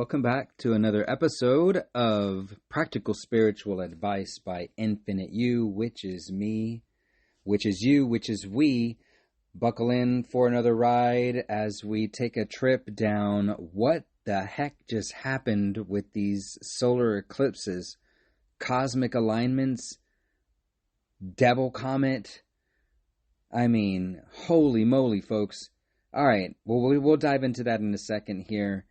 welcome back to another episode of Practical Spiritual Advice by Infinite You, which is me, which is you, which is we. Buckle in for another ride as we take a trip down what the heck just happened with these solar eclipses, cosmic alignments, devil comet. I mean, holy moly, folks. All right, well, we'll dive into that in a second here.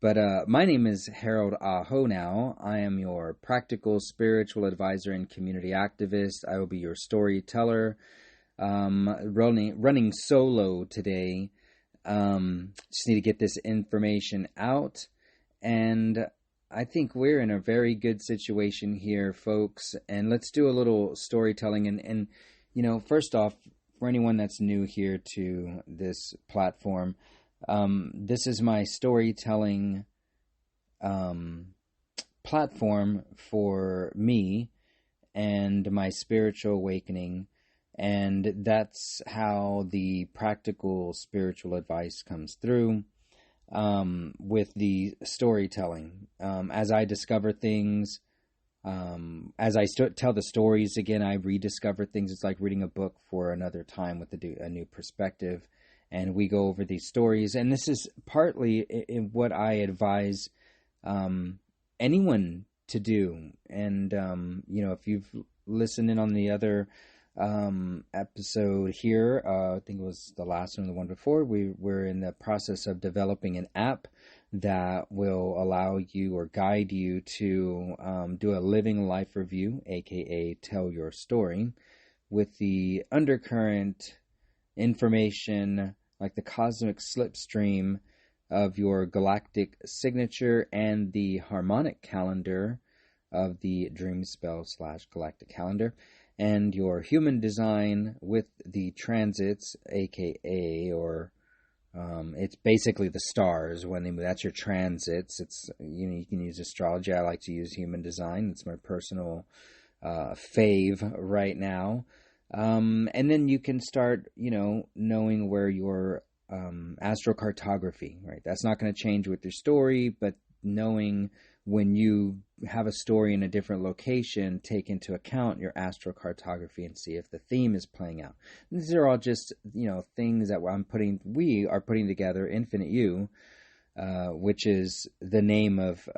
But my name is Harold Aho now. I am your practical spiritual advisor and community activist. I will be your storyteller, running solo today. Just need to get this information out. And I think we're in a very good situation here, folks. And let's do a little storytelling. And you know, first off, for anyone that's new here to this platform, this is my storytelling platform for me and my spiritual awakening, and that's how the practical spiritual advice comes through with the storytelling. As I discover things, as I tell the stories again, I rediscover things. It's like reading a book for another time with a new perspective. And we go over these stories. And this is partly in what I advise anyone to do. And, you know, if you've listened in on the other episode here, I think it was the last one, the one before, we're in the process of developing an app that will allow you or guide you to do a living life review, aka tell your story, with the undercurrent information like the cosmic slipstream of your galactic signature and the harmonic calendar of the dream spell / galactic calendar, and your human design with the transits, aka, or it's basically the stars when they move. That's your transits. It's, you know, you can use astrology. I like to use human design. It's my personal fave right now. And then you can start, you know, knowing where your astrocartography, right? That's not going to change with your story, but knowing when you have a story in a different location, take into account your astrocartography and see if the theme is playing out. And these are all just, you know, things that we are putting together, Infinite You, which is the name of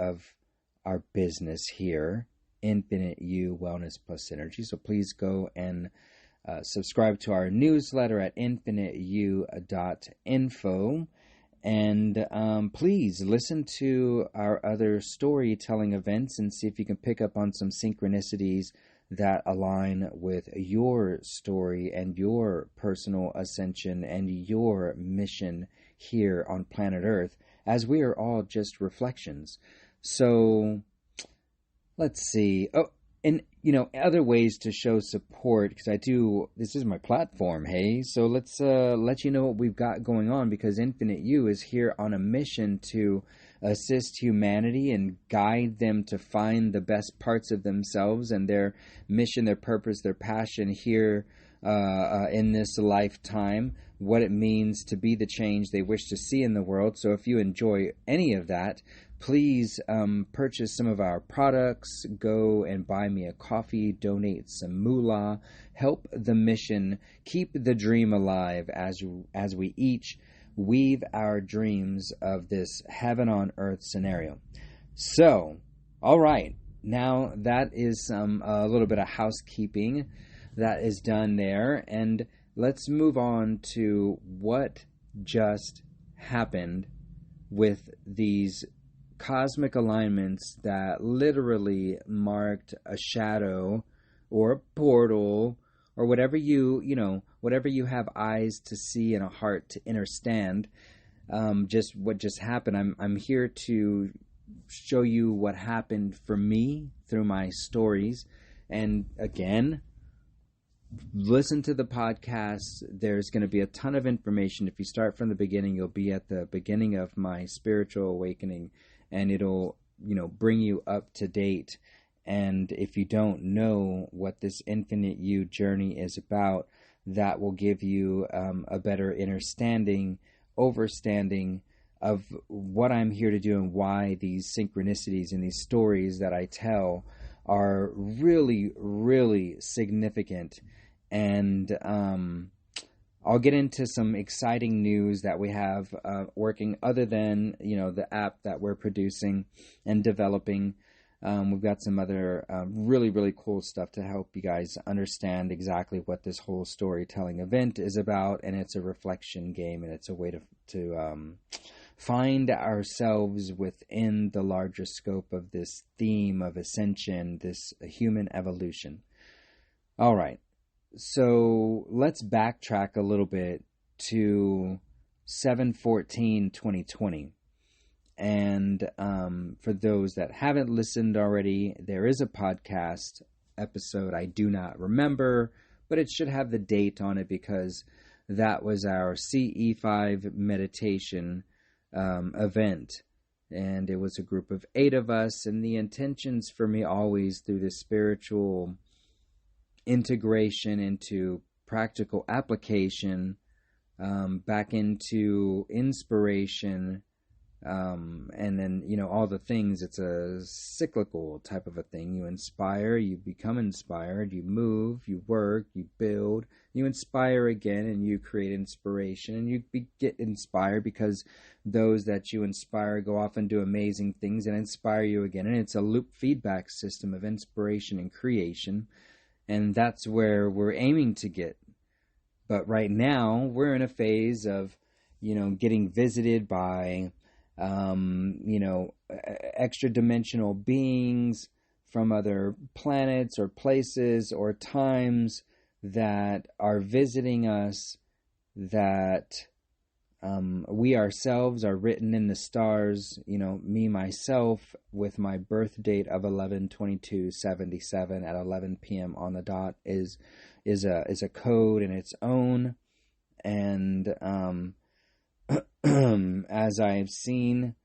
our business here, Infinite You Wellness Plus Synergy. So please go and subscribe to our newsletter at infiniteyou.info. And please listen to our other storytelling events and see if you can pick up on some synchronicities that align with your story and your personal ascension and your mission here on planet Earth, as we are all just reflections. So let's see. Oh, and, you know, other ways to show support, because this is my platform, hey? So let's let you know what we've got going on, because Infinite You is here on a mission to assist humanity and guide them to find the best parts of themselves and their mission, their purpose, their passion here in this lifetime, what it means to be the change they wish to see in the world. So if you enjoy any of that, please purchase some of our products, go and buy me a coffee, donate some moolah, help the mission, keep the dream alive as we each weave our dreams of this heaven on earth scenario. So, all right, now that is a little bit of housekeeping that is done there, and let's move on to what just happened with these cosmic alignments that literally marked a shadow or a portal or whatever whatever you have eyes to see and a heart to understand. Just what just happened. I'm here to show you what happened for me through my stories. And again, listen to the podcast. There's going to be a ton of information. If you start from the beginning, you'll be at the beginning of my spiritual awakening, and it'll, bring you up to date. And if you don't know what this Infinite You journey is about, that will give you a better understanding, overstanding of what I'm here to do and why these synchronicities and these stories that I tell are really, really significant. And I'll get into some exciting news that we have working other than, the app that we're producing and developing. We've got some other really, really cool stuff to help you guys understand exactly what this whole storytelling event is about. And it's a reflection game, and it's a way to find ourselves within the larger scope of this theme of ascension, this human evolution. All right. So let's backtrack a little bit to 7/14/2020. And for those that haven't listened already, there is a podcast episode I do not remember, but it should have the date on it because that was our CE5 meditation event. And it was a group of 8 of us, and the intentions for me always through this spiritual integration into practical application, back into inspiration, and then, all the things. It's a cyclical type of a thing. You inspire, you become inspired, you move, you work, you build, you inspire again, and you create inspiration, and you get inspired because those that you inspire go off and do amazing things and inspire you again. And it's a loop feedback system of inspiration and creation. And that's where we're aiming to get. But right now, we're in a phase of, getting visited by, extra dimensional beings from other planets or places or times that are visiting us, that we ourselves are written in the stars. Me, myself, with my birth date of 11/22/77 at 11 p.m. on the dot is a code in its own. And as I've seen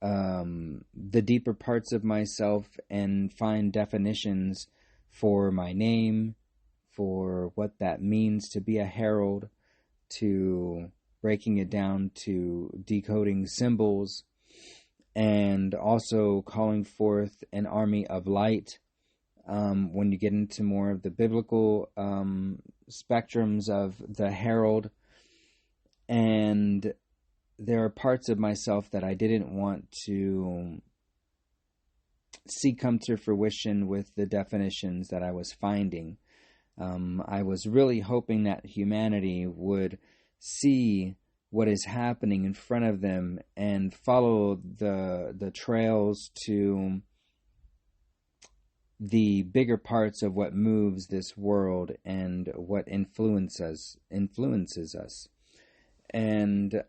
the deeper parts of myself and find definitions for my name, for what that means to be a herald, to breaking it down to decoding symbols, and also calling forth an army of light. When you get into more of the biblical spectrums of the herald, and there are parts of myself that I didn't want to see come to fruition with the definitions that I was finding. I was really hoping that humanity would see what is happening in front of them and follow the trails to the bigger parts of what moves this world and what influences us. And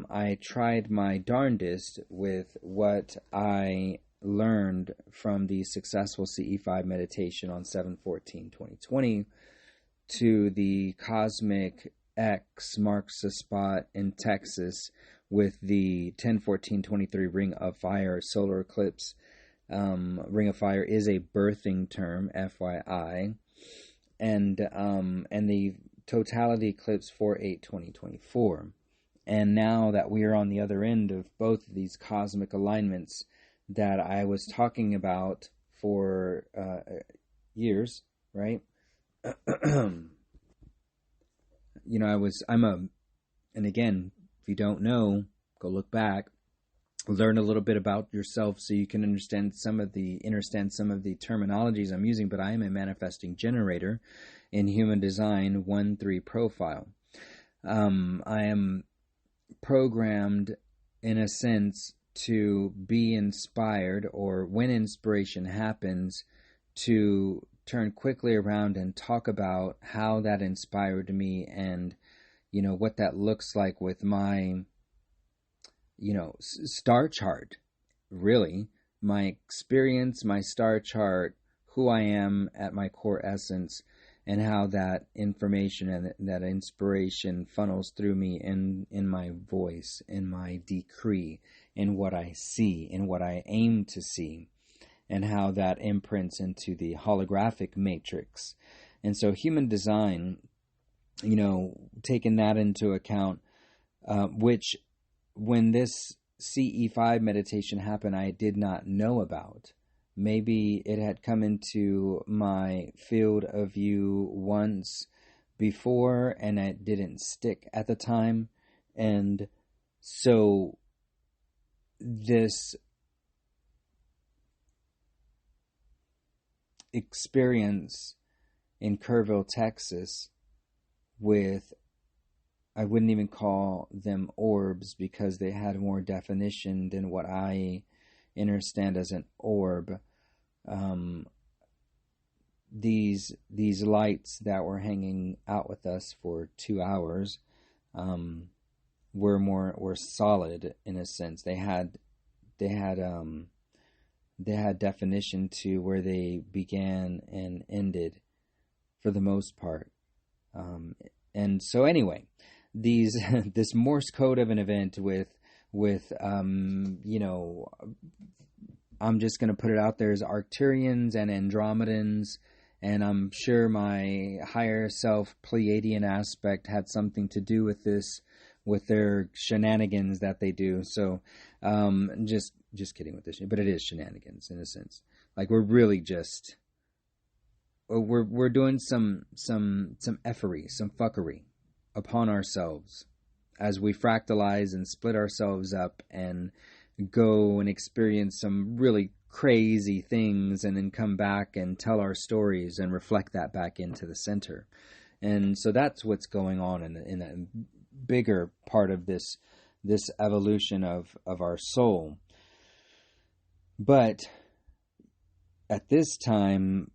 I tried my darndest with what I learned from the successful CE5 meditation on 7/14/2020 to the Cosmic X marks the spot in Texas with the 10/14/23 Ring of Fire solar eclipse. Ring of Fire is a birthing term, FYI, and the totality eclipse 4/8/2024. And now that we are on the other end of both of these cosmic alignments that I was talking about for years, right? And again, if you don't know, go look back, learn a little bit about yourself so you can understand some of the terminologies I'm using. But I am a manifesting generator in human design 1-3 profile. I am programmed, in a sense, to be inspired, or when inspiration happens, to turn quickly around and talk about how that inspired me, and what that looks like with my star chart, really, my experience, my star chart, who I am at my core essence, and how that information and that inspiration funnels through me in my voice, in my decree, in what I see, in what I aim to see, and how that imprints into the holographic matrix. And so human design, taking that into account, which when this CE5 meditation happened, I did not know about. Maybe it had come into my field of view once before and it didn't stick at the time. And so this experience in Kerrville, Texas, with, I wouldn't even call them orbs because they had more definition than what I understand as an orb. These lights that were hanging out with us for 2 hours were solid in a sense. They had definition to where they began and ended for the most part. And so anyway, this Morse code of an event with I'm just going to put it out there as Arcturians and Andromedans, and I'm sure my higher self Pleiadian aspect had something to do with this, with their shenanigans that they do. So just kidding with this, but it is shenanigans in a sense. Like we're really just we're doing some effery, some fuckery upon ourselves as we fractalize and split ourselves up and go and experience some really crazy things and then come back and tell our stories and reflect that back into the center. And so that's what's going on in a bigger part of this evolution of our soul. But at this time,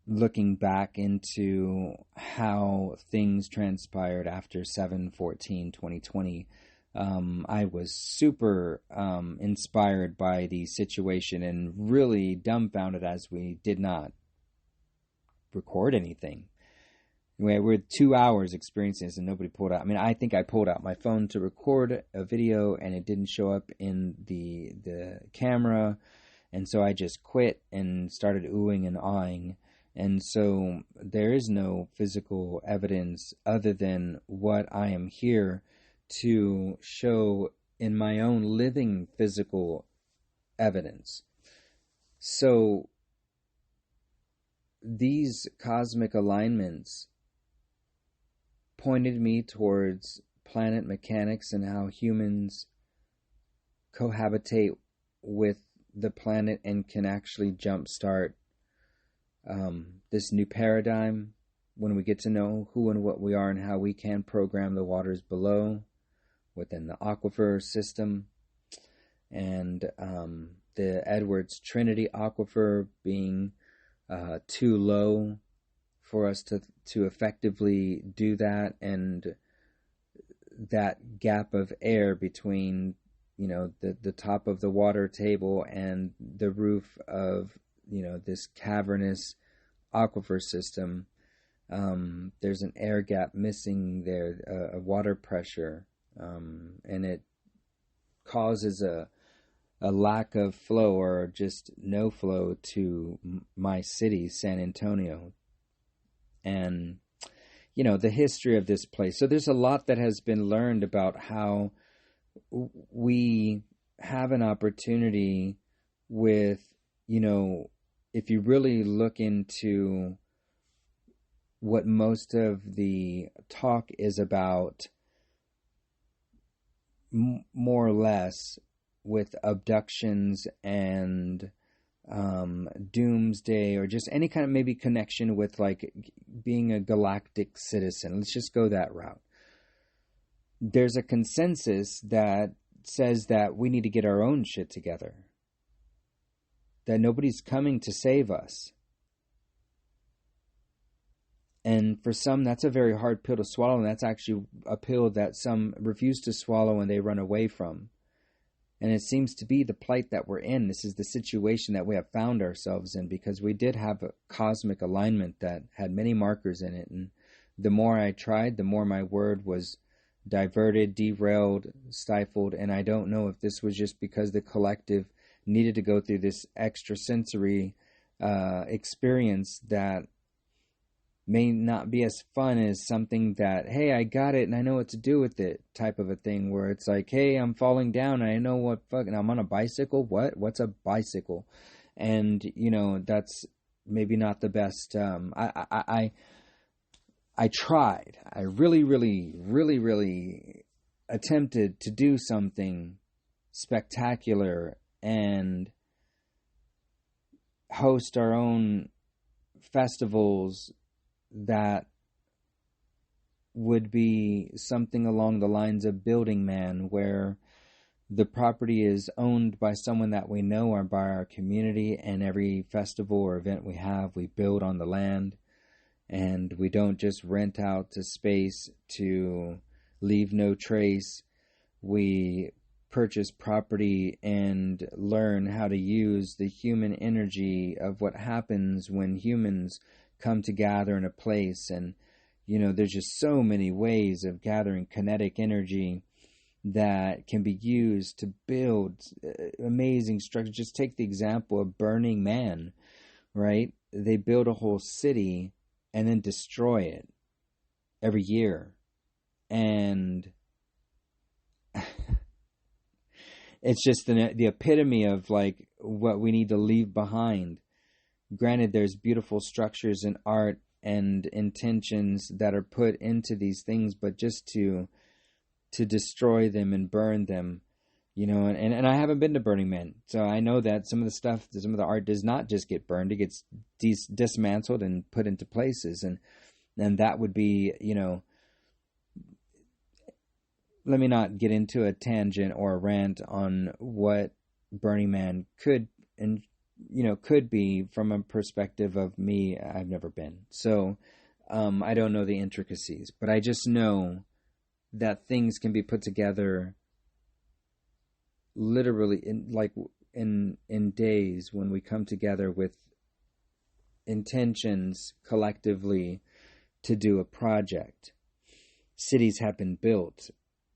looking back into how things transpired after 7/14/2020, I was super inspired by the situation and really dumbfounded as we did not record anything. We're 2 hours experiencing this and nobody pulled out. I mean, I think I pulled out my phone to record a video and it didn't show up in the camera. And so I just quit and started oohing and aahing. And so there is no physical evidence other than what I am here to show in my own living physical evidence. So these cosmic alignments pointed me towards planet mechanics and how humans cohabitate with the planet and can actually jumpstart this new paradigm when we get to know who and what we are and how we can program the waters below within the aquifer system. And the Edwards Trinity aquifer being too low for us to effectively do that, and that gap of air between the top of the water table and the roof of this cavernous aquifer system, there's an air gap missing there, a water pressure, and it causes a lack of flow or just no flow to my city, San Antonio. And the history of this place. So there's a lot that has been learned about how we have an opportunity with, if you really look into what most of the talk is about, more or less, with abductions and doomsday, or just any kind of maybe connection with like being a galactic citizen. Let's just go that route. There's a consensus that says that we need to get our own shit together, that nobody's coming to save us. And for some, that's a very hard pill to swallow, and that's actually a pill that some refuse to swallow and they run away from. And it seems to be the plight that we're in. This is the situation that we have found ourselves in, because we did have a cosmic alignment that had many markers in it. And the more I tried, the more my word was diverted, derailed, stifled. And I don't know if this was just because the collective needed to go through this extrasensory experience that may not be as fun as something that, hey, I got it and I know what to do with it type of a thing, where it's like, hey, I'm falling down and I know what fucking, I'm on a bicycle. What's a bicycle? And, that's maybe not the best. I tried. I really, really, really, really attempted to do something spectacular and host our own festivals that would be something along the lines of Building Man, where the property is owned by someone that we know or by our community, and every festival or event we have, we build on the land, and we don't just rent out the space to leave no trace. We purchase property and learn how to use the human energy of what happens when humans come to gather in a place. And there's just so many ways of gathering kinetic energy that can be used to build amazing structures. Just take the example of Burning Man, right? They build a whole city and then destroy it every year. And it's just the epitome of like what we need to leave behind. Granted, there's beautiful structures and art and intentions that are put into these things, but just to destroy them and burn them, and I haven't been to Burning Man, so I know that some of the art does not just get burned; it gets dismantled and put into places, and that would be, let me not get into a tangent or a rant on what Burning Man could be from a perspective of me. I've never been, so I don't know the intricacies, but I just know that things can be put together literally in days, when we come together with intentions collectively to do a project. Cities have been built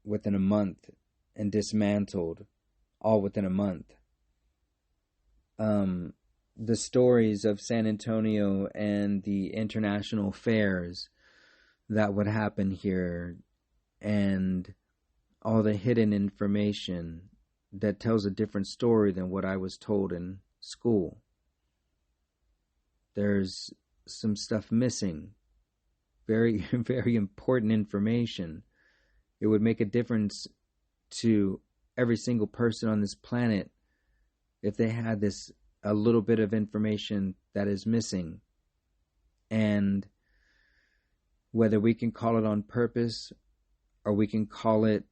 within a month and dismantled all within a month. The stories of San Antonio and the international fairs that would happen here, and all the hidden information that tells a different story than what I was told in school. There's some stuff missing. Very, very important information. It would make a difference to every single person on this planet if they had a little bit of information that is missing. And whether we can call it on purpose, or we can call it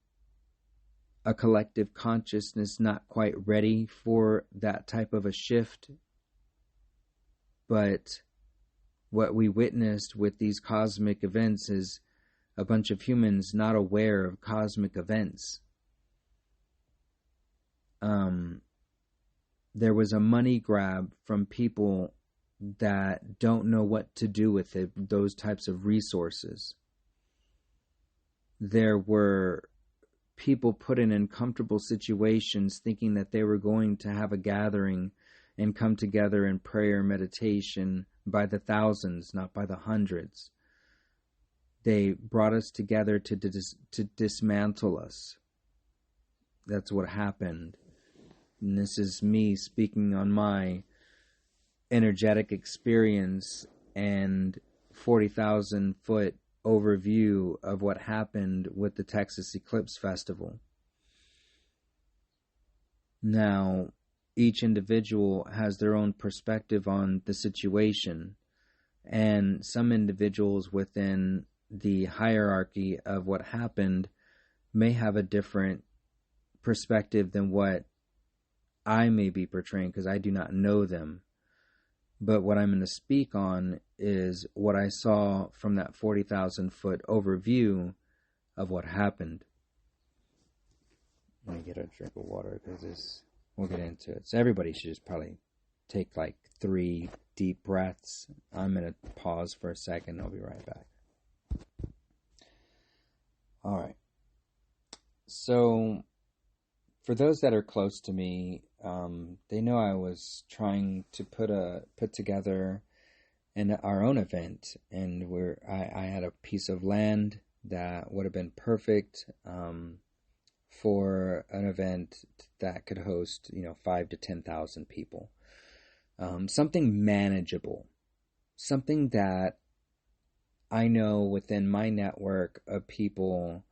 a collective consciousness not quite ready for that type of a shift. But what we witnessed with these cosmic events is a bunch of humans not aware of cosmic events. There was a money grab from people that don't know what to do with it, those types of resources. There were people put in uncomfortable situations thinking that they were going to have a gathering and come together in prayer and meditation by the thousands, not by the hundreds. They brought us together to dismantle us. That's what happened. And this is me speaking on my energetic experience and 40,000 foot overview of what happened with the Texas Eclipse Festival. Now, each individual has their own perspective on the situation, and some individuals within the hierarchy of what happened may have a different perspective than what I may be portraying, because I do not know them. But what I'm going to speak on is what I saw from that 40,000 foot overview of what happened. Let me get a drink of water, because we'll get into it. So everybody should just probably take like 3 deep breaths. I'm going to pause for a second. I'll be right back. All right. So for those that are close to me, they know I was trying to put together and our own event. And I had a piece of land that would have been perfect for an event that could host, 5 to 10,000 people. Something manageable, something that I know within my network of people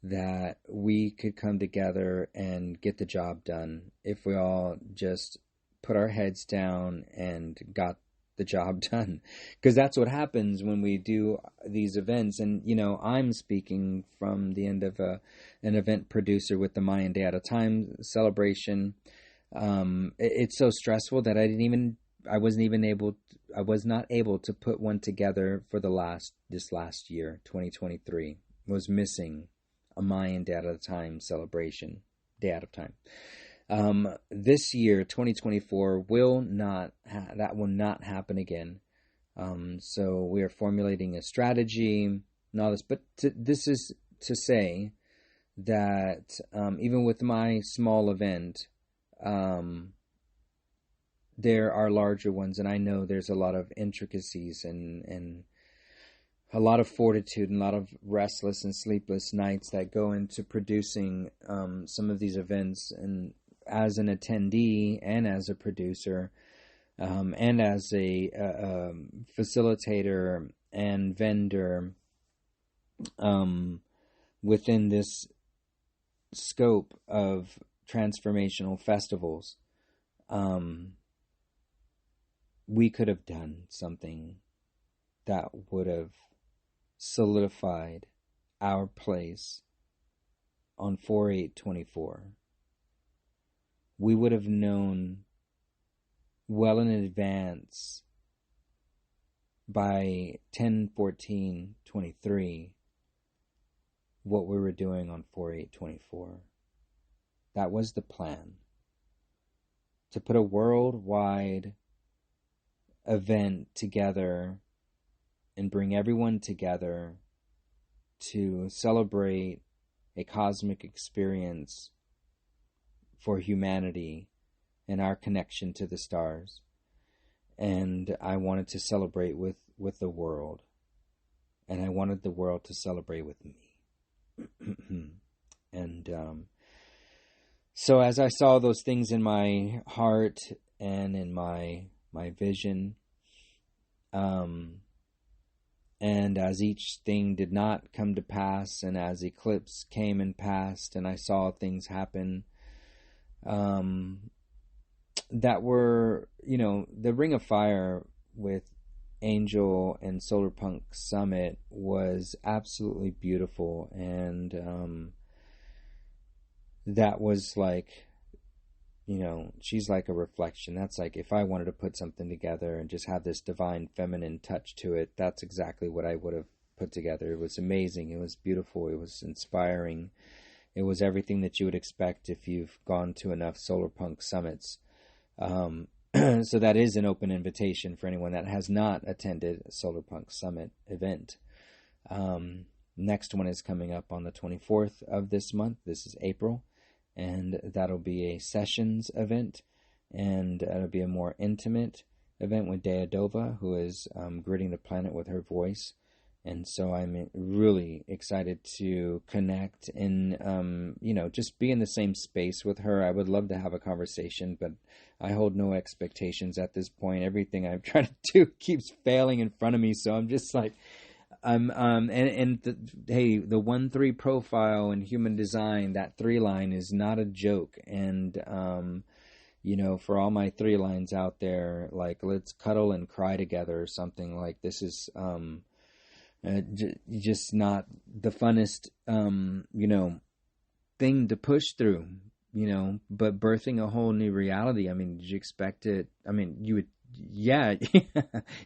that we could come together and get the job done if we all just put our heads down and got the job done. Because that's what happens when we do these events. And, I'm speaking from the end of an event producer with the Mayan Day at a Time celebration. It's so stressful that I was not able to put one together for this last year, 2023. Was missing a Mayan Day at a Time celebration, Day at a Time. This year, 2024, that will not happen again. So we are formulating a strategy and all this, but this is to say that even with my small event, there are larger ones, and I know there's a lot of intricacies and a lot of fortitude and a lot of restless and sleepless nights that go into producing some of these events. And as an attendee and as a producer and as a facilitator and vendor within this scope of transformational festivals, we could have done something that would have solidified our place on 4/8/24. We would have known well in advance by 10/14/23 what we were doing on 4/8/24. That was the plan. To put a worldwide event together and bring everyone together to celebrate a cosmic experience for humanity and our connection to the stars. And I wanted to celebrate with the world. And I wanted the world to celebrate with me. And so as I saw those things in my heart and in my vision, and as each thing did not come to pass, and as eclipse came and passed, and I saw things happen that were, the Ring of Fire with Angel and Solarpunk Summit was absolutely beautiful. And that was like, she's like a reflection. That's like, if I wanted to put something together and just have this divine feminine touch to it, that's exactly what I would have put together. It was amazing. It was beautiful. It was inspiring. It was everything that you would expect if you've gone to enough Solarpunk summits. So that is an open invitation for anyone that has not attended a Solarpunk Summit event. Next one is coming up on the 24th of this month. This is April. And that'll be a sessions event, and it'll be a more intimate event with Dea Dova, who is gridding the planet with her voice. And so I'm really excited to connect and, just be in the same space with her. I would love to have a conversation, but I hold no expectations at this point. Everything I've tried to do keeps failing in front of me. So I'm just like, hey, the 1-3 profile in human design, that 3 line is not a joke. And, for all my 3 lines out there, like, let's cuddle and cry together or something. Like, this is, just not the funnest, thing to push through, but birthing a whole new reality. I mean, did you expect it? I mean, you would, yeah,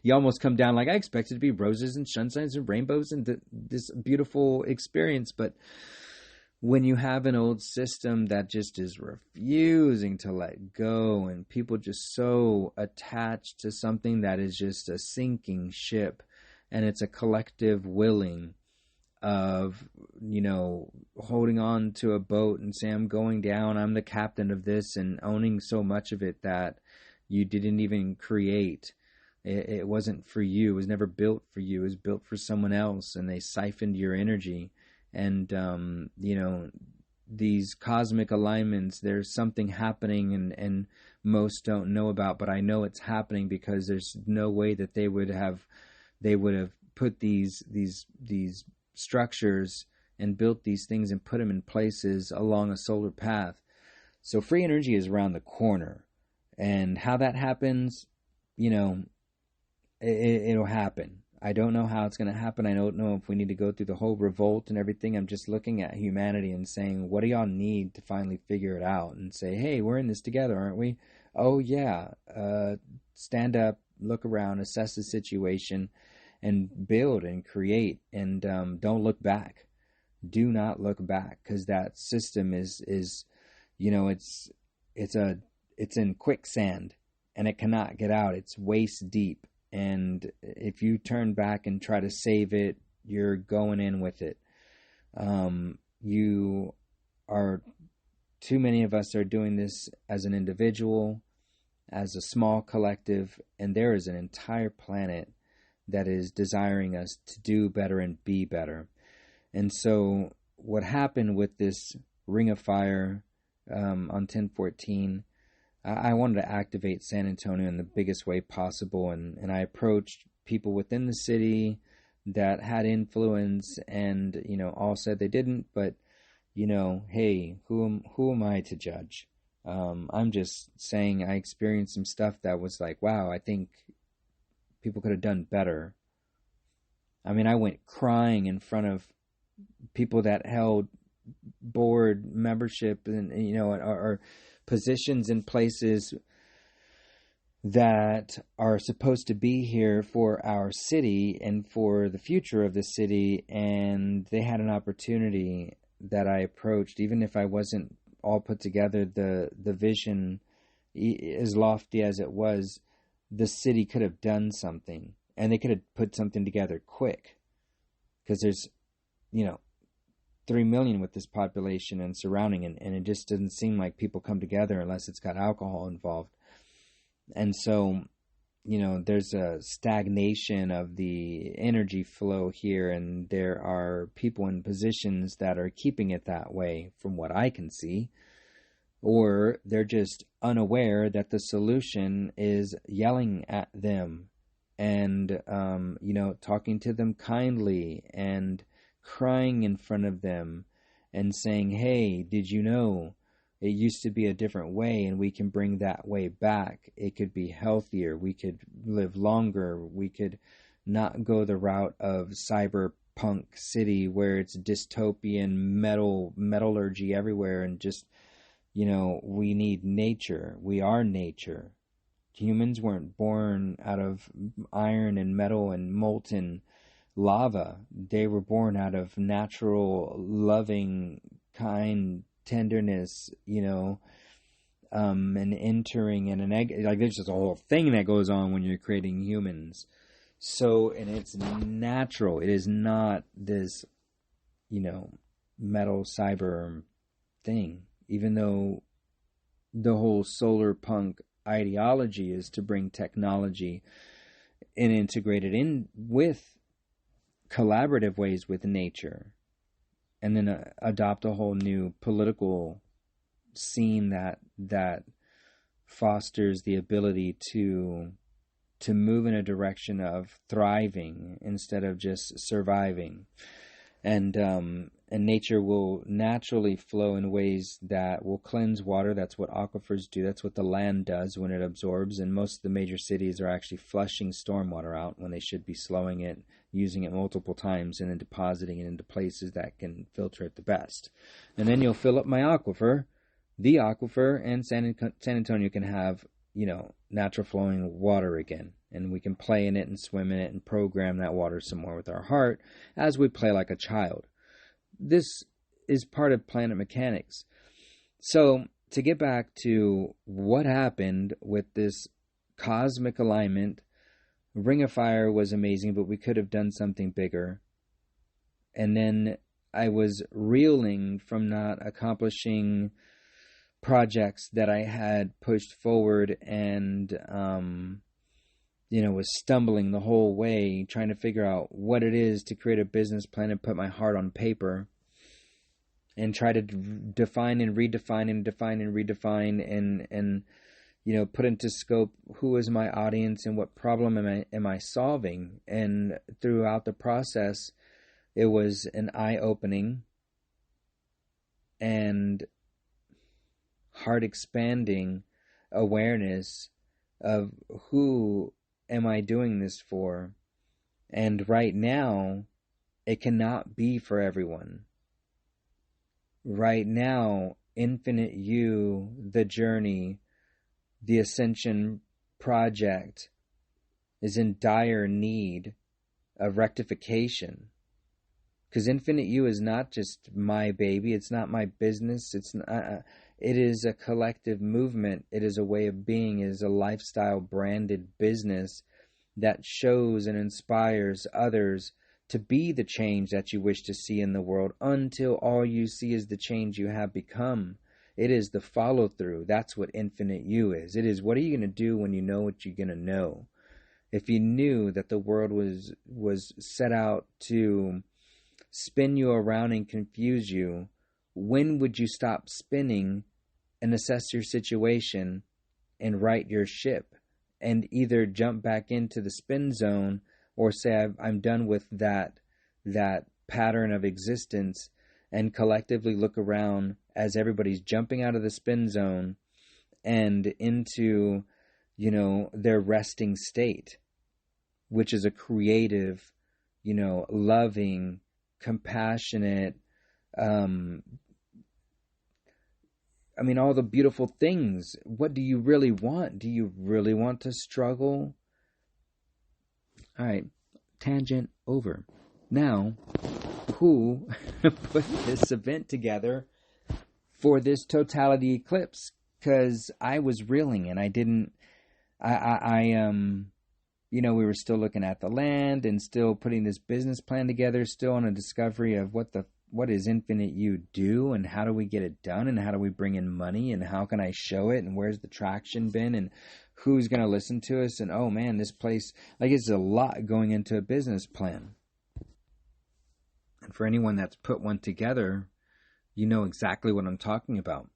you almost come down like, I expected to be roses and sunshines and rainbows and this beautiful experience. But when you have an old system that just is refusing to let go, and people just so attached to something that is just a sinking ship, and it's a collective willing of, holding on to a boat and say, I'm going down, I'm the captain of this, and owning so much of it that you didn't even create It wasn't for you. It was never built for you. It was built for someone else, and they siphoned your energy. And these cosmic alignments, there's something happening, and most don't know about, but I know it's happening because there's no way that they would have put these structures and built these things and put them in places along a solar path. So free energy is around the corner, and how that happens, it'll happen. I don't know how it's going to happen. I don't know if we need to go through the whole revolt and everything. I'm just looking at humanity and saying, what do y'all need to finally figure it out and say, hey, we're in this together, aren't we? Oh, yeah. Stand up, look around, assess the situation, and build and create. And don't look back. Do not look back, because that system is it's in quicksand, and it cannot get out. It's waist deep. And if you turn back and try to save it, you're going in with it. Too many of us are doing this as an individual, as a small collective, and there is an entire planet that is desiring us to do better and be better. And so what happened with this Ring of Fire on 1014, I wanted to activate San Antonio in the biggest way possible, and I approached people within the city that had influence, and all said they didn't, but hey, who am I to judge? I'm just saying I experienced some stuff that was like, wow, I think people could have done better. I mean, I went crying in front of people that held board membership and or positions in places that are supposed to be here for our city and for the future of the city, and they had an opportunity that I approached. Even if I wasn't all put together, the vision, as lofty as it was, the city could have done something, and they could have put something together quick, because there's 3 million with this population and surrounding, and it just doesn't seem like people come together unless it's got alcohol involved. And so, there's a stagnation of the energy flow here, and there are people in positions that are keeping it that way from what I can see, or they're just unaware that the solution is yelling at them and, talking to them kindly and crying in front of them and saying, hey, did you know it used to be a different way, and we can bring that way back. It could be healthier. We could live longer. We could not go the route of cyberpunk city where it's dystopian metallurgy everywhere, and just, we need nature. We are nature. Humans weren't born out of iron and metal and molten lava. They were born out of natural, loving, kind tenderness, and entering in an egg. Like, there's just a whole thing that goes on when you're creating humans. So, and it's natural. It is not this, metal cyber thing. Even though the whole solar punk ideology is to bring technology and integrate it in with collaborative ways with nature, and then adopt a whole new political scene that fosters the ability to move in a direction of thriving instead of just surviving. And nature will naturally flow in ways that will cleanse water. That's what aquifers do. That's what the land does when it absorbs. And most of the major cities are actually flushing stormwater out when they should be slowing it, using it multiple times, and then depositing it into places that can filter it the best. And then you'll fill up my aquifer, and San Antonio can have, natural flowing water again. And we can play in it and swim in it and program that water some more with our heart as we play like a child. This is part of planet mechanics. So, to get back to what happened with this cosmic alignment, Ring of Fire was amazing, but we could have done something bigger. And then I was reeling from not accomplishing projects that I had pushed forward, and was stumbling the whole way, trying to figure out what it is to create a business plan and put my heart on paper and try to define and redefine and define and redefine and put into scope who is my audience and what problem am I solving. And throughout the process, it was an eye-opening and heart-expanding awareness of who am I doing this for. And right now, it cannot be for everyone. Right now, Infinite You, the journey, the Ascension project is in dire need of rectification. Because Infinite You is not just my baby. It's not my business. It is a collective movement. It is a way of being. It is a lifestyle branded business that shows and inspires others to be the change that you wish to see in the world until all you see is the change you have become. It is the follow through. That's what Infinite You is. It is, what are you going to do when you know what you're going to know? If you knew that the world was set out to spin you around and confuse you, when would you stop spinning and assess your situation and right your ship and either jump back into the spin zone or say, I'm done with that pattern of existence, and collectively look around as everybody's jumping out of the spin zone and into, their resting state, which is a creative, loving, compassionate, all the beautiful things. What do you really want? Do you really want to struggle? All right, tangent over. Now, who put this event together for this totality eclipse? Because I was reeling and I didn't, we were still looking at the land and still putting this business plan together, still on a discovery of what does Infinite You do and how do we get it done and how do we bring in money and how can I show it and where's the traction been and who's going to listen to us, and oh man, this place, it's a lot going into a business plan. And for anyone that's put one together, you know exactly what I'm talking about.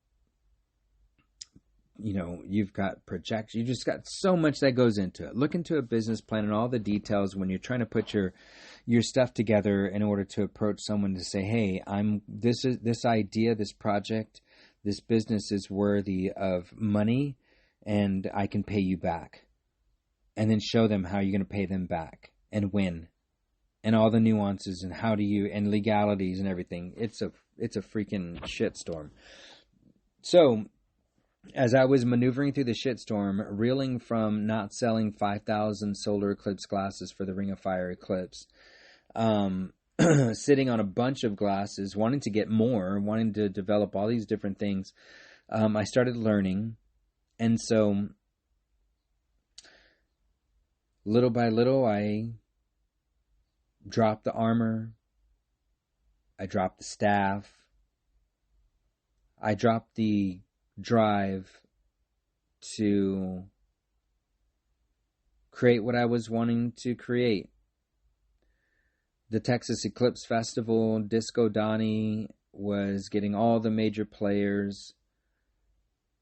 You've got projections, you just got so much that goes into it. Look into a business plan and all the details when you're trying to put your stuff together in order to approach someone to say, hey, this idea, this project, this business is worthy of money and I can pay you back. And then show them how you're going to pay them back and when. And all the nuances and and legalities and everything. It's a freaking shitstorm. So, as I was maneuvering through the shitstorm, reeling from not selling 5,000 solar eclipse glasses for the Ring of Fire eclipse, sitting on a bunch of glasses, wanting to get more, wanting to develop all these different things, I started learning. And so, little by little, I dropped the armor, I dropped the staff, I dropped the drive to create what I was wanting to create. The Texas Eclipse Festival, Disco Donnie was getting all the major players.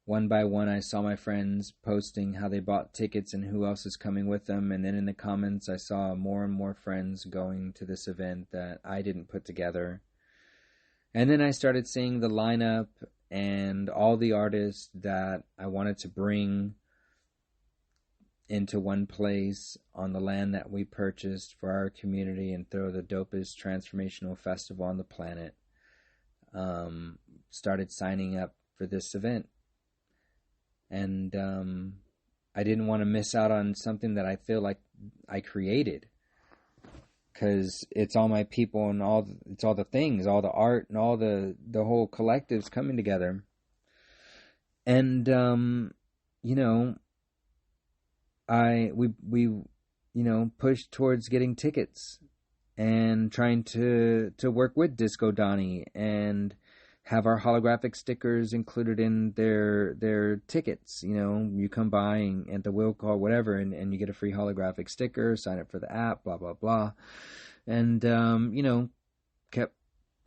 One by one, I saw my friends posting how they bought tickets and who else is coming with them. And then in the comments, I saw more and more friends going to this event that I didn't put together. And then I started seeing the lineup and all the artists that I wanted to bring into one place on the land that we purchased for our community and throw the dopest transformational festival on the planet. Started signing up for this event. And I didn't want to miss out on something that I feel like I created. Because it's all my people and it's all the things, all the art and all the whole collectives coming together. And, we pushed towards getting tickets and trying to work with Disco Donnie and have our holographic stickers included in their tickets. You know, you come by and at the will call, whatever, and you get a free holographic sticker, sign up for the app, blah, blah, blah. And, you know, kept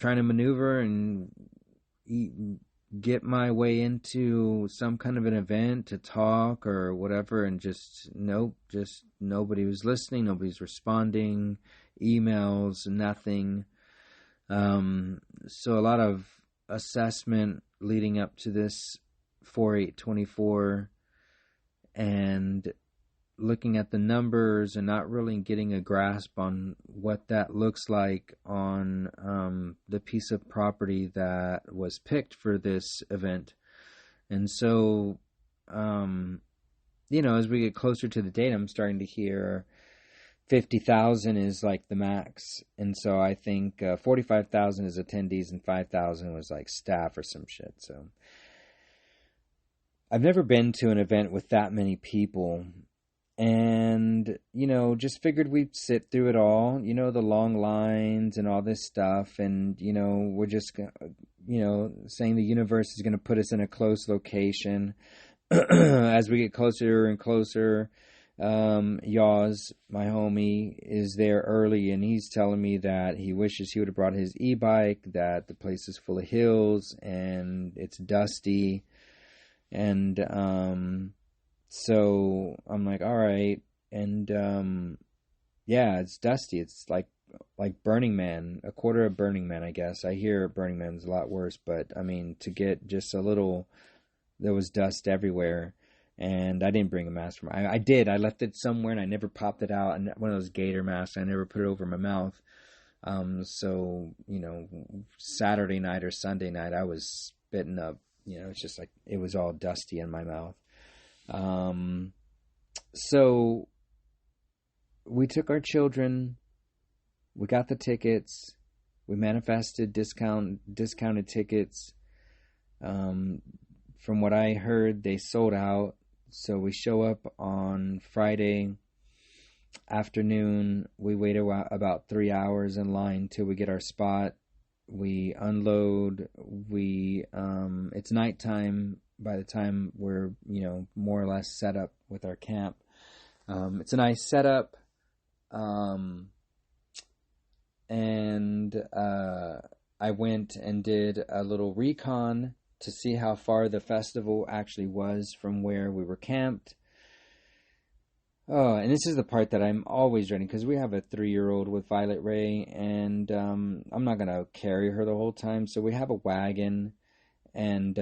trying to maneuver and get my way into some kind of an event to talk or whatever, and just nope, just nobody was listening, nobody's responding, emails, nothing. So a lot of assessment leading up to this 4/8/24, and looking at the numbers and not really getting a grasp on what that looks like on the piece of property that was picked for this event. And so, you know, as we get closer to the date, I'm starting to hear 50,000 is like the max. And so I think 45,000 is attendees and 5,000 was like staff or some shit. So I've never been to an event with that many people. And, you know, just figured we'd sit through it all, you know, the long lines and all this stuff. And, you know, we're just, you know, saying the universe is going to put us in a close location. As we get closer and closer, Yaws, my homie, is there early, and he's telling me that he wishes he would have brought his e-bike, that the place is full of hills and it's dusty. And, so I'm like, all right. And, yeah, it's dusty. It's like Burning Man, a quarter of Burning Man, I guess. I hear Burning Man's a lot worse, but I mean, to get just a little, there was dust everywhere. And I didn't bring a mask from, I did. I left it somewhere and I never popped it out. And one of those gator masks, I never put it over my mouth. So, you know, Saturday night or Sunday night, I was spitting up, you know, it's just like, it was all dusty in my mouth. So we took our children, we got the tickets, we manifested discounted tickets. From what I heard, they sold out. So we show up on Friday afternoon. We wait about 3 hours in line till we get our spot. We unload. It's nighttime by the time we're, you know, more or less set up with our camp. It's a nice setup. And I went and did a little recon to see how far the festival actually was from where we were camped. Oh, and this is the part that I'm always dreading, because we have a 3-year-old with Violet Ray, and I'm not going to carry her the whole time. So we have a wagon, and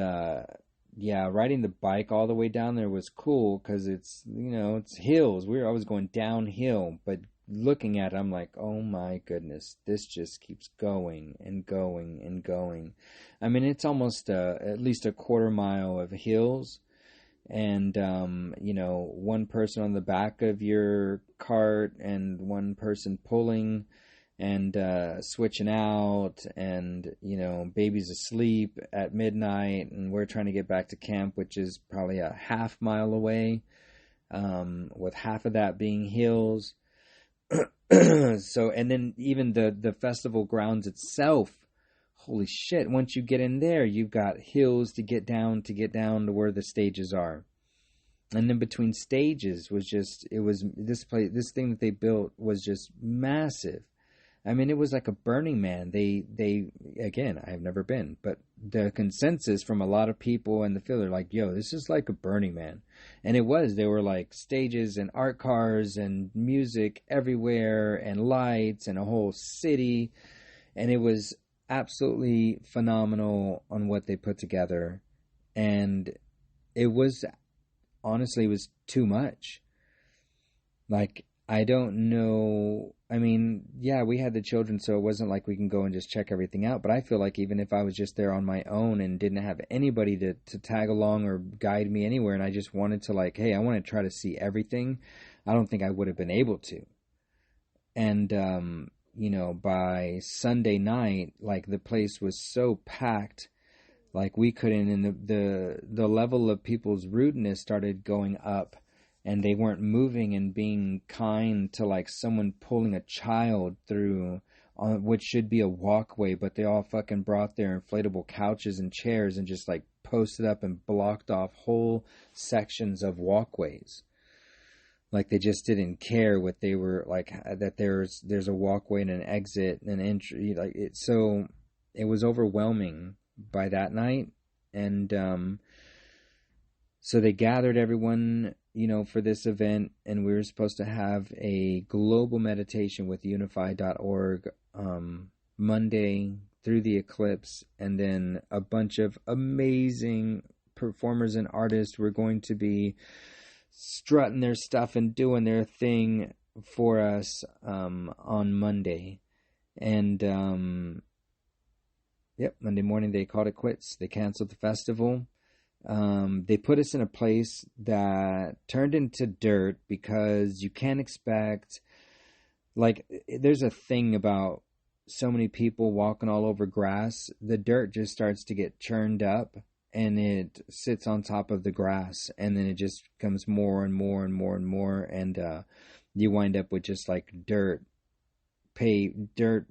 yeah, riding the bike all the way down there was cool because it's, you know, it's hills. I was going downhill, but looking at it, I'm like, oh my goodness, this just keeps going and going and going. I mean, it's almost at least a quarter mile of hills, and you know, one person on the back of your cart and one person pulling and switching out, and, you know, baby's asleep at midnight, and we're trying to get back to camp, which is probably a half mile away, with half of that being hills. So, and then even the festival grounds itself, holy shit, once you get in there, you've got hills to get down to where the stages are. And then between stages was just, it was, this thing that they built was just massive. I mean, it was like a Burning Man. They again, I've never been, but the consensus from a lot of people in the field are like, yo, this is like a Burning Man. And it was. There were like stages and art cars and music everywhere and lights and a whole city. And it was absolutely phenomenal on what they put together. And it was, honestly, it was too much. Like, I don't know. I mean, yeah, we had the children, so it wasn't like we can go and just check everything out. But I feel like even if I was just there on my own and didn't have anybody to tag along or guide me anywhere, and I just wanted to, like, hey, I want to try to see everything, I don't think I would have been able to. And, you know, by Sunday night, like, the place was so packed, like, we couldn't, and the level of people's rudeness started going up. And they weren't moving and being kind to, like, someone pulling a child through which should be a walkway, but they all fucking brought their inflatable couches and chairs and just like posted up and blocked off whole sections of walkways. Like they just didn't care what they were like, that there's a walkway and an exit and an entry, like it. So it was overwhelming by that night. And so they gathered everyone, for this event, and we were supposed to have a global meditation with unify.org Monday through the eclipse, and then a bunch of amazing performers and artists were going to be strutting their stuff and doing their thing for us on Monday. And Monday morning they called it quits. They canceled the festival. They put us in a place that turned into dirt, because you can't expect, like, there's a thing about so many people walking all over grass. The dirt just starts to get churned up and it sits on top of the grass, and then it just becomes more and more and more and more, and you wind up with just like dirt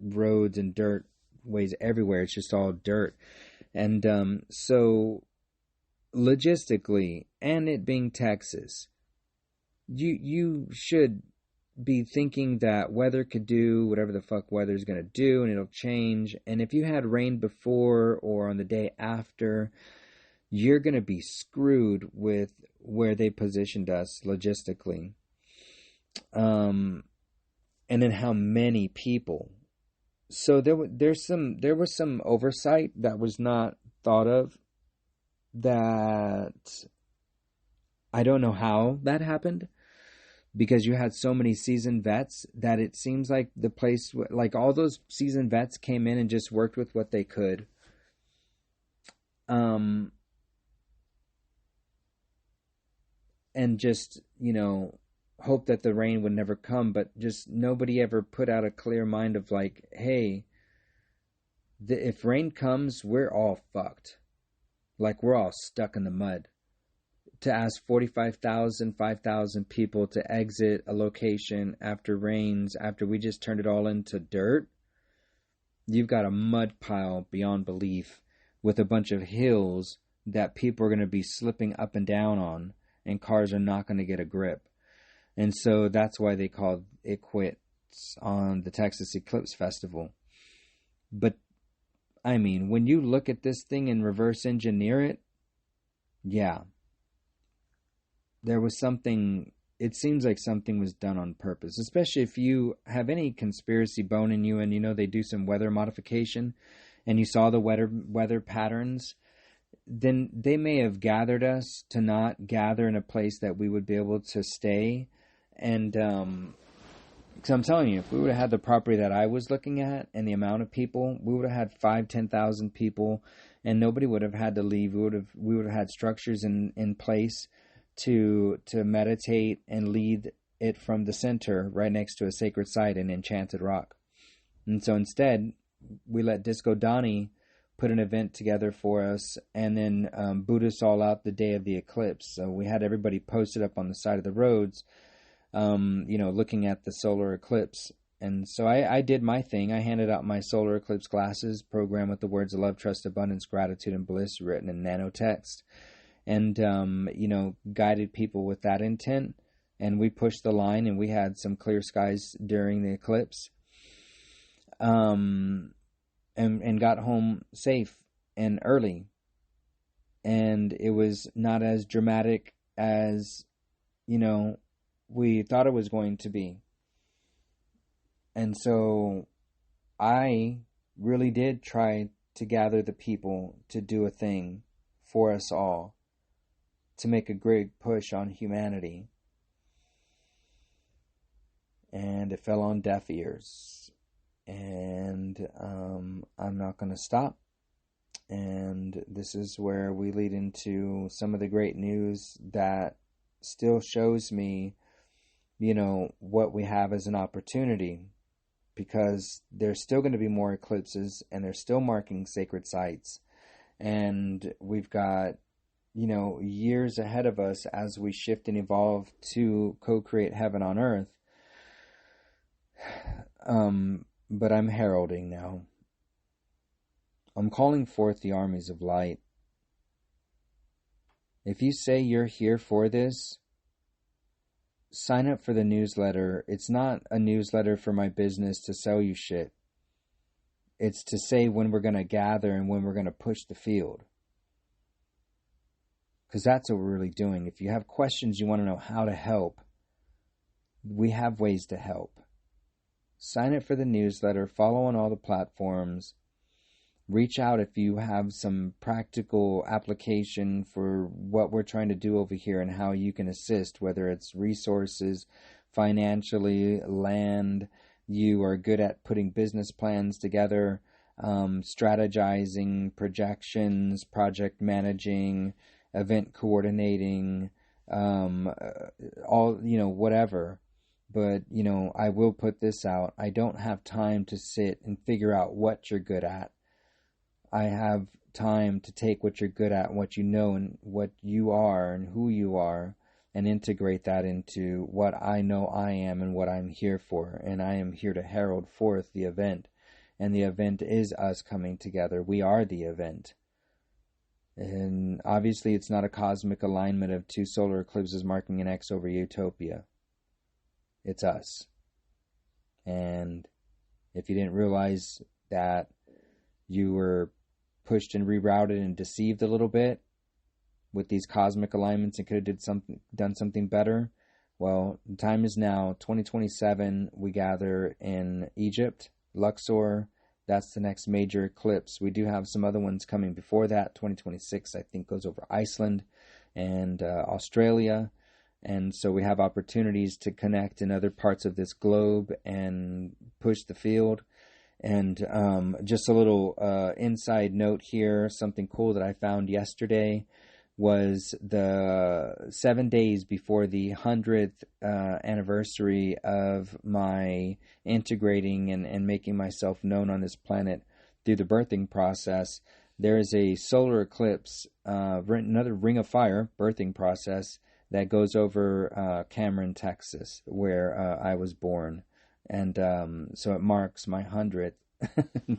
roads and dirt ways everywhere. It's just all dirt. And so logistically, and it being Texas, you should be thinking that weather could do whatever the fuck weather's going to do, and it'll change. And if you had rain before or on the day after, you're going to be screwed with where they positioned us logistically. And then how many people. So there was some oversight that was not thought of, that I don't know how that happened, because you had so many seasoned vets that it seems like the place, like all those seasoned vets came in and just worked with what they could. And just, hope that the rain would never come, but just nobody ever put out a clear mind of like, hey, if rain comes, we're all fucked. Like, we're all stuck in the mud. To ask 45,000, 5,000 people to exit a location after rains, after we just turned it all into dirt, you've got a mud pile beyond belief with a bunch of hills that people are going to be slipping up and down on, and cars are not going to get a grip. And so that's why they called it quits on the Texas Eclipse Festival. But I mean, when you look at this thing and reverse engineer it, yeah, there was something, it seems like something was done on purpose, especially if you have any conspiracy bone in you and they do some weather modification and you saw the weather patterns, then they may have gathered us to not gather in a place that we would be able to stay. And because I'm telling you, if we would have had the property that I was looking at and the amount of people, we would have had 5,000-10,000 people, and nobody would have had to leave. We would have had structures in place to meditate and lead it from the center, right next to a sacred site in Enchanted Rock. And so instead, we let Disco Donnie put an event together for us, and then boot us all out the day of the eclipse. So we had everybody posted up on the side of the roads, looking at the solar eclipse. And so I did my thing. I handed out my solar eclipse glasses, programmed with the words of love, trust, abundance, gratitude, and bliss written in nanotext, and guided people with that intent. And we pushed the line, and we had some clear skies during the eclipse, and got home safe and early. And it was not as dramatic as we thought it was going to be. And so I really did try to gather the people to do a thing for us all, to make a great push on humanity. And it fell on deaf ears. And I'm not going to stop. And this is where we lead into some of the great news that still shows me, what we have as an opportunity, because there's still going to be more eclipses, and they're still marking sacred sites. And we've got, years ahead of us as we shift and evolve to co-create heaven on earth. But I'm heralding now. I'm calling forth the armies of light. If you say you're here for this, sign up for the newsletter. It's not a newsletter for my business to sell you shit. It's to say when we're going to gather and when we're going to push the field. Because that's what we're really doing. If you have questions, you want to know how to help, we have ways to help. Sign up for the newsletter, follow on all the platforms, reach out if you have some practical application for what we're trying to do over here and how you can assist, whether it's resources, financially, land, you are good at putting business plans together, strategizing, projections, project managing, event coordinating, all, whatever. But, I will put this out. I don't have time to sit and figure out what you're good at. I have time to take what you're good at, what you know, and what you are and who you are, and integrate that into what I know I am and what I'm here for. And I am here to herald forth the event. And the event is us coming together. We are the event. And obviously it's not a cosmic alignment of two solar eclipses marking an X over utopia. It's us. And if you didn't realize that you were pushed and rerouted and deceived a little bit with these cosmic alignments and could have done something better, well, the time is now. 2027, we gather in Egypt, Luxor. That's the next major eclipse. We do have some other ones coming before that. 2026, I think, goes over Iceland and Australia. And so we have opportunities to connect in other parts of this globe and push the field. And just a little inside note here, something cool that I found yesterday was the 7 days before the 100th anniversary of my integrating and making myself known on this planet through the birthing process. There is a solar eclipse, another ring of fire birthing process that goes over Cameron, Texas, where I was born. And so it marks my 100th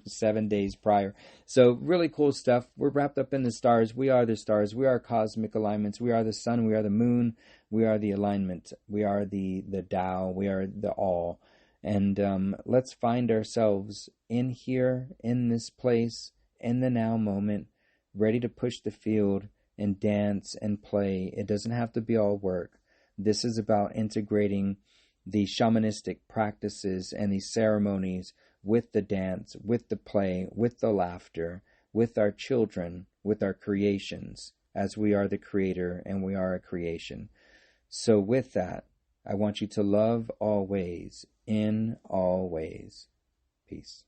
7 days prior. So really cool stuff. We're wrapped up in the stars. We are the stars. We are cosmic alignments. We are the sun. We are the moon. We are the alignment. We are the Tao. We are the all. And let's find ourselves in here, in this place, in the now moment, ready to push the field and dance and play. It doesn't have to be all work. This is about integrating the shamanistic practices and these ceremonies with the dance, with the play, with the laughter, with our children, with our creations, as we are the creator and we are a creation. So with that, I want you to love always, in all ways. Peace.